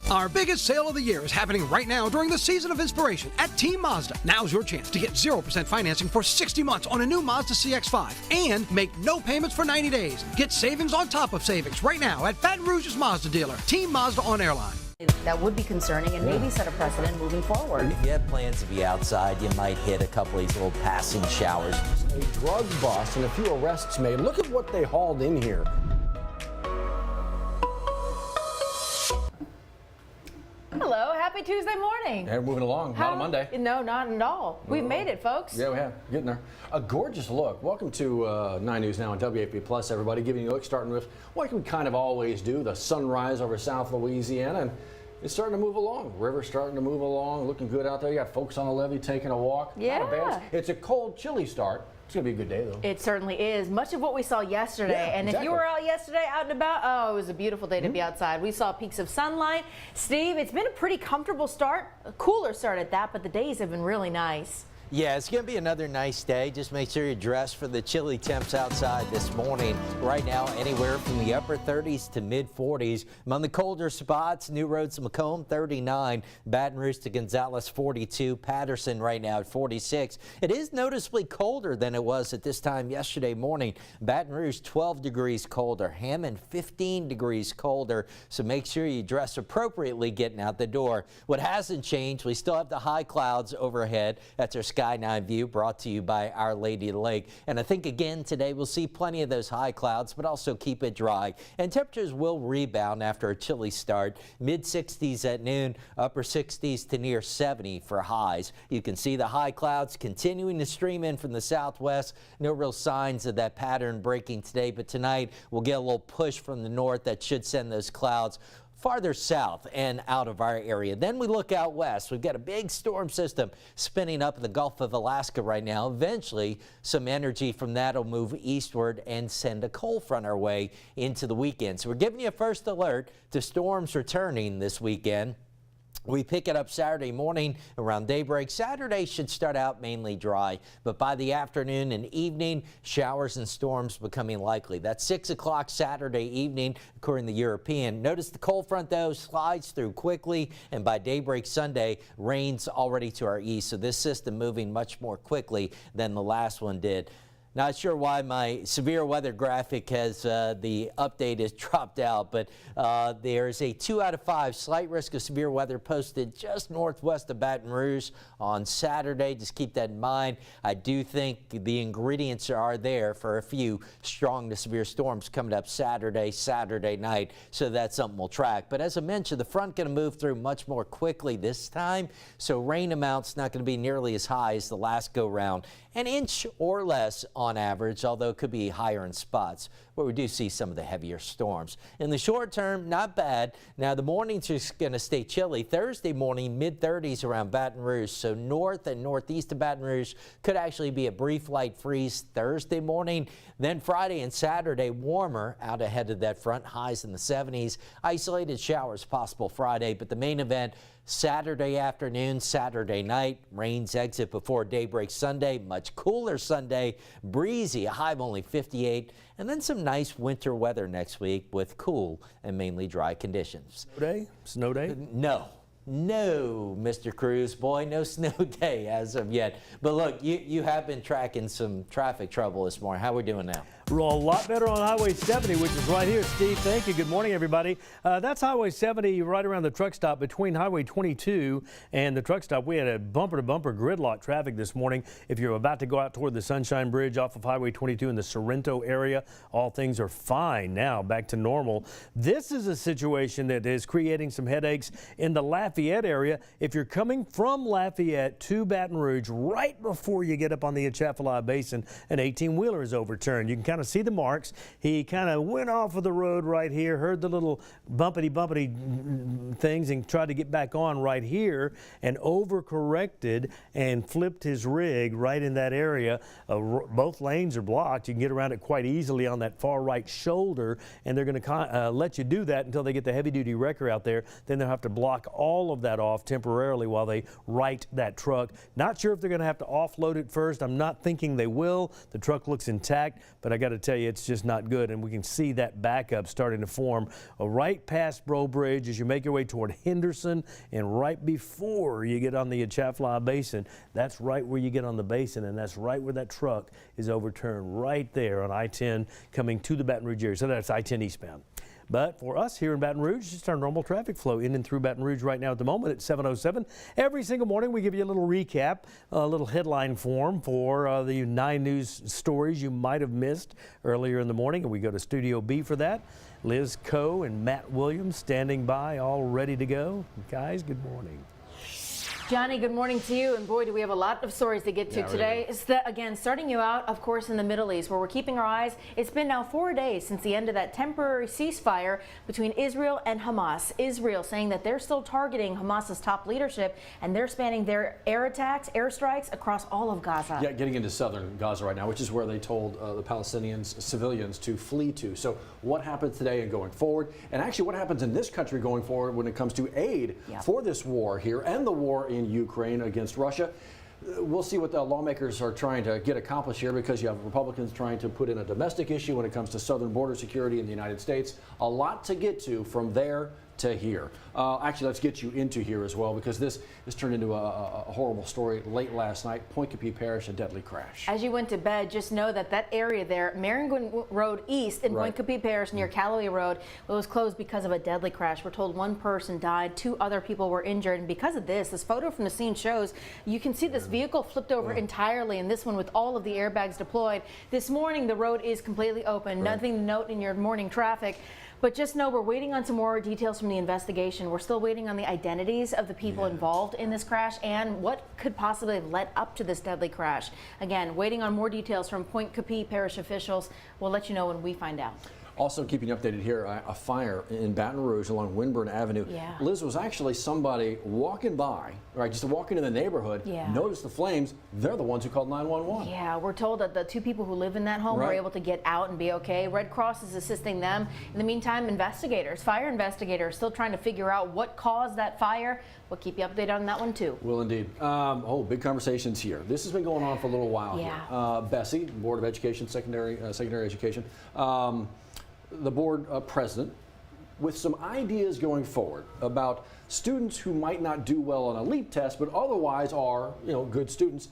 Our biggest sale of the year is happening right now during the season of inspiration at Team Mazda. Now's your chance to get 0% financing for 60 months on a new Mazda CX-5 and make no payments for 90 days. Get savings on top of savings right now at Baton Rouge's Mazda dealer. Team Mazda on Airline. That would be concerning and maybe set a precedent moving forward. If you have plans to be outside, you might hit a couple of these little passing showers. A drug bust and a few arrests made. Look at what they hauled in here. Hello, happy Tuesday morning. Hey, we're moving along. Not a Monday. No, not at all. We've made it, folks. Yeah, we have. Getting there. A gorgeous look. Welcome to 9 News Now on WAFB Plus, everybody. Giving you a look, starting with what we kind of always do, the sunrise over South Louisiana. And it's starting to move along. River's starting to move along, looking good out there. You got folks on the levee taking a walk. Yeah. Not a bad. It's a cold, chilly start. It's going to be a good day, though. It certainly is. Much of what we saw yesterday. Yeah, and exactly. If you were out yesterday, out and about, oh, it was a beautiful day to be outside. We saw peaks of sunlight. Steve, it's been a pretty comfortable start, a cooler start at that, but the days have been really nice. Yeah, it's going to be another nice day. Just make sure you dress for the chilly temps outside this morning. Right now, anywhere from the upper 30s to mid 40s. Among the colder spots, New Roads to Macomb, 39. Baton Rouge to Gonzales, 42. Patterson right now at 46. It is noticeably colder than it was at this time yesterday morning. Baton Rouge, 12 degrees colder. Hammond, 15 degrees colder. So make sure you dress appropriately getting out the door. What hasn't changed, we still have the high clouds overhead. That's our Sky 9 view brought to you by Our Lady of the Lake. And I think again today we'll see plenty of those high clouds, but also keep it dry. And temperatures will rebound after a chilly start. Mid 60s at noon, upper 60s to near 70 for highs. You can see the high clouds continuing to stream in from the southwest. No real signs of that pattern breaking today, but tonight we'll get a little push from the north that should send those clouds farther south and out of our area. Then we look out west. We've got a big storm system spinning up in the Gulf of Alaska right now. Eventually, some energy from that will move eastward and send a cold front our way into the weekend. So we're giving you a first alert to storms returning this weekend. We pick it up Saturday morning around daybreak. Saturday should start out mainly dry, but by the afternoon and evening, showers and storms becoming likely. That's 6 o'clock Saturday evening, according to the European. Notice the cold front, though, slides through quickly, and by daybreak Sunday, rain's already to our east. So this system moving much more quickly than the last one did. Not sure why my severe weather graphic has the update is dropped out, but there's a 2 out of 5 slight risk of severe weather posted just northwest of Baton Rouge on Saturday. Just keep that in mind. I do think the ingredients are there for a few strong to severe storms coming up Saturday night, so that's something we'll track. But as I mentioned, the front going to move through much more quickly this time, so rain amounts not going to be nearly as high as the last go round. An inch or less on average, although it could be higher in spots where we do see some of the heavier storms. In the short term, not bad. Now the mornings are going to stay chilly. Thursday morning, mid-30s around Baton Rouge, so north and northeast of Baton Rouge could actually be a brief light freeze Thursday morning. Then Friday and Saturday, warmer out ahead of that front, highs in the 70s. Isolated showers possible Friday, but the main event Saturday afternoon, Saturday night. Rains exit before daybreak Sunday. Much cooler Sunday. Breezy, a high of only 58. And then some nice winter weather next week with cool and mainly dry conditions. Snow day? Snow day? No, Mr. Cruz, boy, no snow day as of yet. But look, you have been tracking some traffic trouble this morning. How are we doing now? We're a lot better on Highway 70, which is right here. Steve, thank you. Good morning, everybody. That's Highway 70 right around the truck stop between Highway 22 and the truck stop. We had a bumper-to-bumper gridlock traffic this morning. If you're about to go out toward the Sunshine Bridge off of Highway 22 in the Sorrento area, all things are fine now, back to normal. This is a situation that is creating some headaches in the Lafayette area. If you're coming from Lafayette to Baton Rouge, right before you get up on the Atchafalaya Basin, an 18-wheeler is overturned. You can kind of see the marks. He kind of went off of the road right here, heard the little bumpity things and tried to get back on right here and overcorrected and flipped his rig right in that area. Both lanes are blocked. You can get around it quite easily on that far right shoulder, and they're going to let you do that until they get the heavy-duty wrecker out there. Then they'll have to block all of that off temporarily while they right that truck. Not sure if they're going to have to offload it first. I'm not thinking they will. The truck looks intact, but I got got to tell you, it's just not good. And we can see that backup starting to form right past Bro Bridge as you make your way toward Henderson, and right before you get on the Atchafalaya Basin. That's right where you get on the basin, and that's right where that truck is overturned, right there on I-10 coming to the Baton Rouge area. So that's I-10 eastbound. But for us here in Baton Rouge, just our normal traffic flow in and through Baton Rouge right now at the moment at 7:07. Every single morning we give you a little recap, a little headline form for the 9 News stories you might have missed earlier in the morning. And we go to Studio B for that. Liz Coe and Matt Williams standing by, all ready to go. Guys, good morning. Johnny, good morning to you. And boy, do we have a lot of stories to get to today. It's again, starting you out, of course, in the Middle East, where we're keeping our eyes. It's been now 4 days since the end of that temporary ceasefire between Israel and Hamas. Israel saying that they're still targeting Hamas's top leadership, and they're spanning their air attacks, airstrikes across all of Gaza. Yeah, getting into southern Gaza right now, which is where they told the Palestinians, civilians, to flee to. So what happens today and going forward, and actually what happens in this country going forward when it comes to aid for this war here and the war in Ukraine against Russia. We'll see what the lawmakers are trying to get accomplished here, because you have Republicans trying to put in a domestic issue when it comes to southern border security in the United States. A lot to get to from there to here. Actually, let's get you into here as well, because this turned into a horrible story late last night. Point Capee Parish, a deadly crash. As you went to bed, just know that that area there, Marion Road East in Point Capee Parish near Callaway Road, was closed because of a deadly crash. We're told 1 person died, 2 other people were injured. And because of this photo from the scene shows, you can see this vehicle flipped over entirely, and this one with all of the airbags deployed. This morning, the road is completely open. Nothing to note in your morning traffic. But just know we're waiting on some more details from the investigation. We're still waiting on the identities of the people involved in this crash and what could possibly have led up to this deadly crash. Again, waiting on more details from Point Capee Parish officials. We'll let you know when we find out. Also keeping you updated here, a fire in Baton Rouge along Winburn Avenue. Liz, was actually somebody walking by, right, just walking in the neighborhood, noticed the flames. They're the ones who called 911. Yeah, we're told that the 2 people who live in that home were able to get out and be okay. Red Cross is assisting them. In the meantime, investigators, fire investigators, still trying to figure out what caused that fire. We'll keep you updated on that one too. Will indeed. Big conversations here. This has been going on for a little while here. Bessie, Board of Education, Secondary Education. The board president, with some ideas going forward about students who might not do well on a LEAP test, but otherwise are, good students.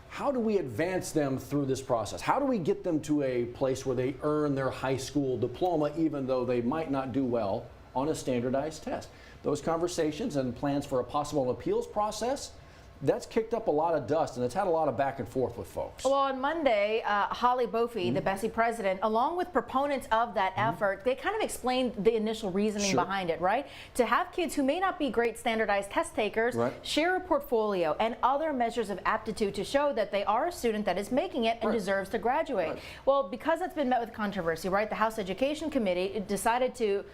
How do we advance them through this process? How do we get them to a place where they earn their high school diploma, even though they might not do well on a standardized test? Those conversations and plans for a possible appeals process, that's kicked up a lot of dust, and it's had a lot of back and forth with folks. Well, on Monday, Holly Bofi, the Bessie president, along with proponents of that effort, they kind of explained the initial reasoning behind it, right? To have kids who may not be great standardized test takers share a portfolio and other measures of aptitude to show that they are a student that is making it and deserves to graduate. Well, because that's been met with controversy, right? The House Education Committee decided to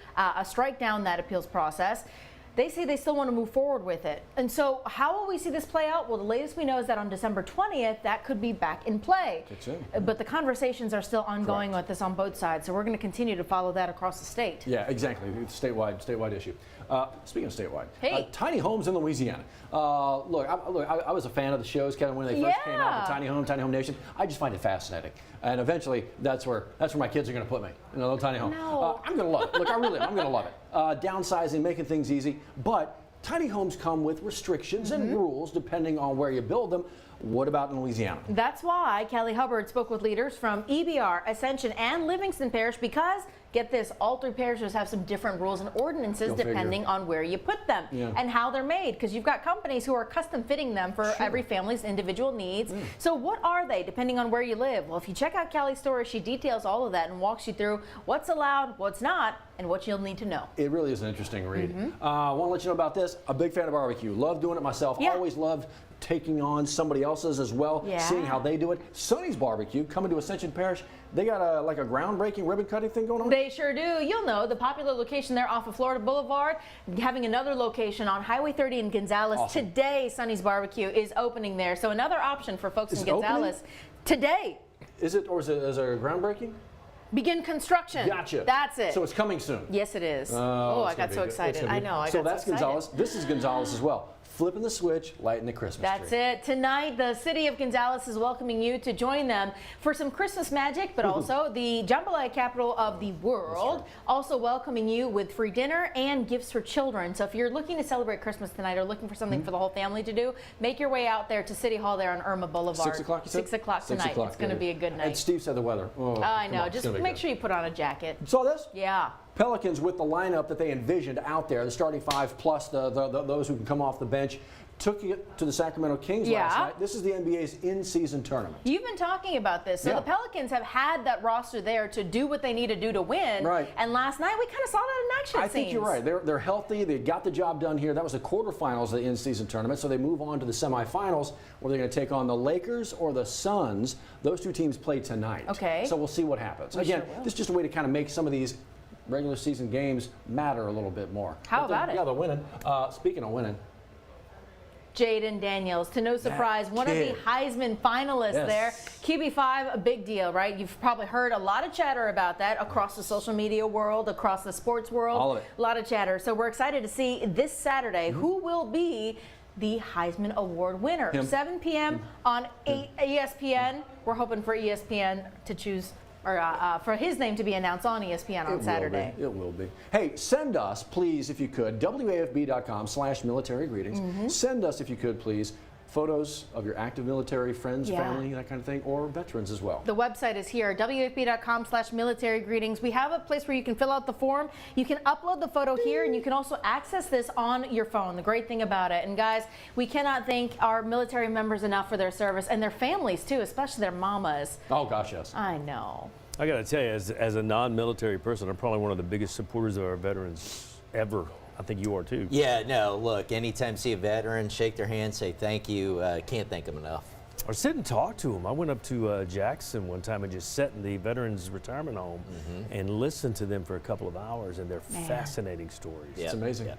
strike down that appeals process. They say they still want to move forward with it. And so how will we see this play out? Well, the latest we know is that on December 20th, that could be back in play. But the conversations are still ongoing with this on both sides. So we're going to continue to follow that across the state. Yeah, exactly. It's a statewide issue. Speaking of statewide, tiny homes in Louisiana. Look, I was a fan of the shows, Kevin, when they first came out, the Tiny Home Nation. I just find it fascinating. And eventually, that's where my kids are going to put me, in a little tiny home. I'm going to love it. Look, I really am. I'm going to love it. Downsizing, making things easy. But tiny homes come with restrictions and rules depending on where you build them. What about in Louisiana? That's why Kelly Hubbard spoke with leaders from EBR, Ascension, and Livingston Parish, because, get this, all 3 parishes have some different rules and ordinances depending on where you put them and how they're made, because you've got companies who are custom fitting them for every family's individual needs. So what are they depending on where you live? Well, if you check out Kelly's story, she details all of that and walks you through what's allowed, what's not, and what you'll need to know. It really is an interesting read. I want to let you know about this. A big fan of barbecue. Love doing it myself. Always loved taking on somebody else's as well, seeing how they do it. Sonny's Barbecue, coming to Ascension Parish. They got a groundbreaking ribbon cutting thing going on? They sure do. You'll know the popular location there off of Florida Boulevard, having another location on Highway 30 in Gonzales. Awesome. Today, Sonny's Barbecue is opening there. So another option for folks in Gonzales. Opening? Today. Is it, or is there groundbreaking? Begin construction. Gotcha. That's it. So it's coming soon. Yes, it is. I got so excited. I know. So that's Gonzales. This is Gonzales as well. flipping the switch, lighting the Christmas That's tree. it. Tonight, the city of Gonzales is welcoming you to join them for some Christmas magic, but also the jambalaya capital of the world. Also welcoming you with free dinner and gifts for children. So if you're looking to celebrate Christmas tonight or looking for something for the whole family to do, make your way out there to City Hall there on Irma Boulevard. 6 o'clock, you said? 6 o'clock tonight. It's going to be a good night. And Steve said the weather. Oh, I come know. on, Just make sure you put on a jacket. Saw this? Yeah. Pelicans with the lineup that they envisioned out there, the starting five plus those who can come off the bench, took it to the Sacramento Kings last night. This is the NBA's in-season tournament. You've been talking about this. So the Pelicans have had that roster there to do what they need to do to win. Right. And last night we kind of saw that in action. I think you're right. They're healthy. They got the job done here. That was the quarterfinals of the in-season tournament. So they move on to the semifinals, where they're going to take on the Lakers or the Suns. Those two teams play tonight. Okay. So we'll see what happens. Again, this is just a way to kind of make some of these regular season games matter a little bit more. How about it? Yeah, they're winning. Speaking of winning. Jaden Daniels, to no surprise, one of the Heisman finalists there. QB5, a big deal, right? You've probably heard a lot of chatter about that across the social media world, across the sports world. All of it. A lot of chatter. So we're excited to see this Saturday who will be the Heisman Award winner. 7 p.m. on ESPN. We're hoping for ESPN to choose, or for his name to be announced on ESPN on Saturday. It will be. Hey, send us, please, if you could, WAFB.com/military greetings. Send us, if you could, please, photos of your active military friends, family, that kind of thing, or veterans as well. The website is here, WAFB.com/military greetings. We have a place where you can fill out the form. You can upload the photo here, and you can also access this on your phone. The great thing about it. And guys, we cannot thank our military members enough for their service, and their families too, especially their mamas. Oh gosh, yes. I know. I got to tell you, as a non-military person, I'm probably one of the biggest supporters of our veterans ever. I think you are too. Yeah, no, look, anytime you see a veteran, shake their hand, say thank you. Can't thank them enough. Or sit and talk to them. I went up to Jackson one time and just sat in the Veterans Retirement Home and listened to them for a couple of hours, and they're fascinating stories. It's amazing.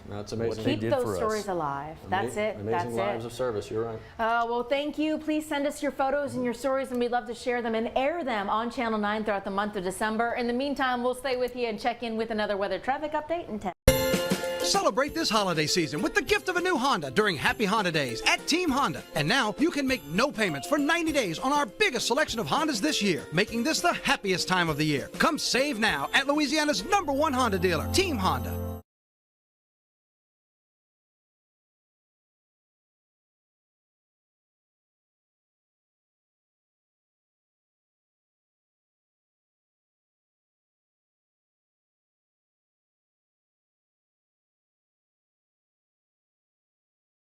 That's amazing. Keep those stories alive. That's it. Amazing lives of service. You're right. Well, thank you. Please send us your photos and your stories, and we'd love to share them and air them on Channel 9 throughout the month of December. In the meantime, we'll stay with you and check in with another weather traffic update in 10. Celebrate this holiday season with the gift of a new Honda during Happy Honda Days at Team Honda. And now you can make no payments for 90 days on our biggest selection of Hondas this year, making this the happiest time of the year. Come save now at Louisiana's #1 Honda dealer, Team Honda.